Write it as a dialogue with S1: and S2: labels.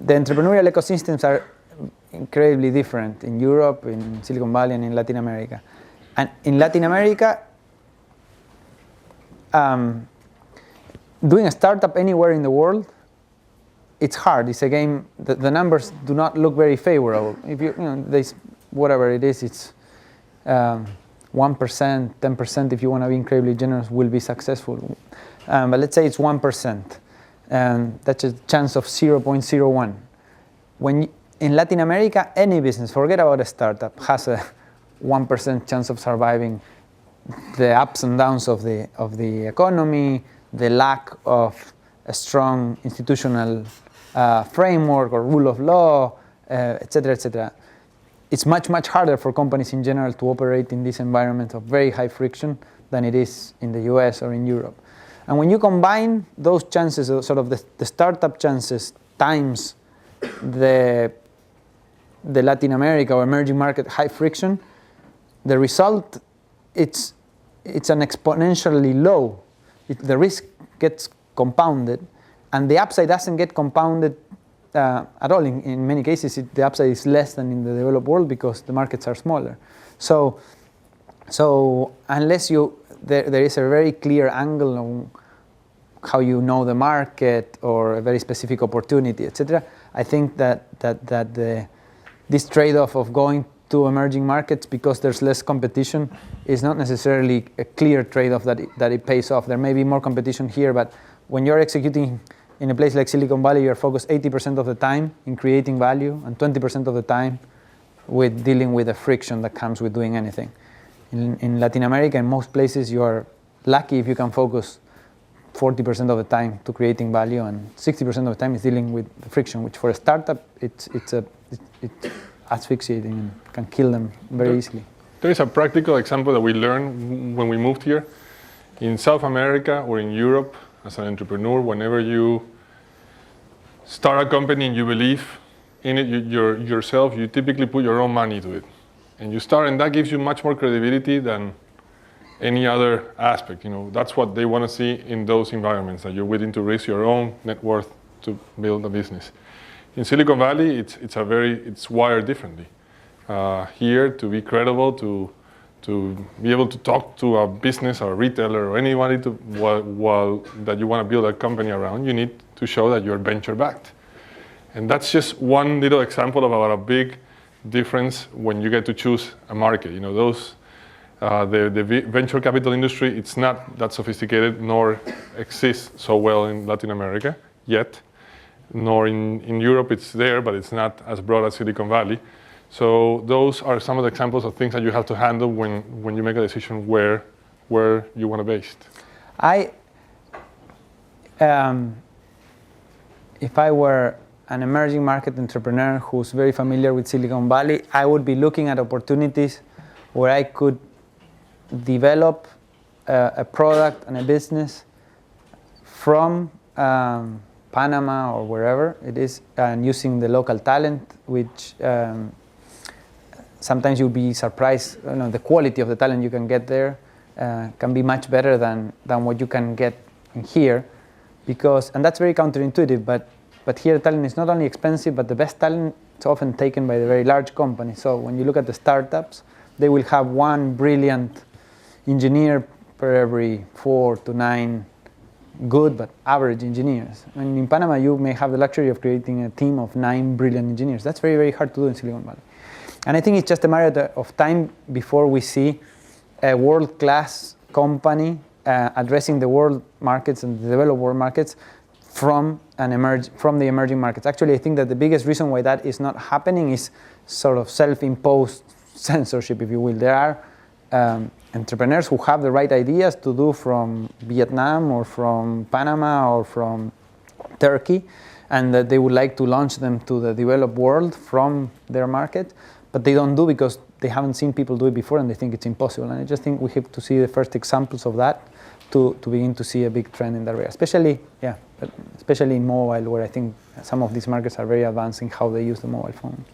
S1: the entrepreneurial ecosystems are incredibly different in Europe, in Silicon Valley, and in Latin America. And in Latin America, doing a startup anywhere in the world, it's hard. It's a game. The numbers do not look very favorable. If whatever it is, it's 1%, 10%. If you want to be incredibly generous, will be successful. But let's say it's 1%, and that's a chance of 0.01. In Latin America, any business, forget about a startup, has a 1% chance of surviving the ups and downs of the economy, the lack of a strong institutional framework or rule of law, etc., etc. It's much, much harder for companies in general to operate in this environment of very high friction than it is in the US or in Europe. And when you combine those chances, sort of the startup chances times the Latin America or emerging market high friction, the result, it's an exponentially low. The risk gets compounded, and the upside doesn't get compounded at all. In many cases, the upside is less than in the developed world because the markets are smaller. So unless there is a very clear angle on how you know the market or a very specific opportunity, etc., I think that this trade-off of going to emerging markets because there's less competition is not necessarily a clear trade-off that it pays off. There may be more competition here, but when you're executing in a place like Silicon Valley, you're focused 80% of the time in creating value and 20% of the time with dealing with the friction that comes with doing anything. In Latin America, in most places, you are lucky if you can focus 40% of the time to creating value, and 60% of the time is dealing with the friction, which for a startup, it's asphyxiating and can kill them very easily.
S2: There is a practical example that we learned when we moved here. In South America or in Europe, as an entrepreneur, whenever you start a company and you believe in it yourself, you typically put your own money to it. And you start, and that gives you much more credibility than any other aspect. That's what they want to see in those environments, that you're willing to risk your own net worth to build a business. In Silicon Valley, it's wired differently. Here, to be credible, to be able to talk to a business or a retailer or anybody that you want to build a company around, you need to show that you're venture-backed. And that's just one little example about a big difference when you get to choose a market. The venture capital industry, it's not that sophisticated nor exists so well in Latin America yet, nor in Europe. It's there, but it's not as broad as Silicon Valley. So those are some of the examples of things that you have to handle when you make a decision where you want to base it.
S1: If I were an emerging market entrepreneur who's very familiar with Silicon Valley, I would be looking at opportunities where I could develop a product and a business from Panama or wherever it is, and using the local talent, which sometimes you'll be surprised. The quality of the talent you can get there can be much better than what you can get in here, and that's very counterintuitive. But here talent is not only expensive, but the best talent is often taken by the very large companies. So when you look at the startups, they will have one brilliant engineer per every 4 to 9 good but average engineers. And in Panama, you may have the luxury of creating a team of 9 brilliant engineers. That's very, very hard to do in Silicon Valley. And I think it's just a matter of time before we see a world-class company addressing the world markets and the developed world markets from the emerging markets. Actually, I think that the biggest reason why that is not happening is sort of self-imposed censorship, if you will. There are entrepreneurs who have the right ideas to do from Vietnam or from Panama or from Turkey, and that they would like to launch them to the developed world from their market, but they don't do because they haven't seen people do it before and they think it's impossible. And I just think we have to see the first examples of that to begin to see a big trend in that area, especially in mobile, where I think some of these markets are very advanced in how they use the mobile phone.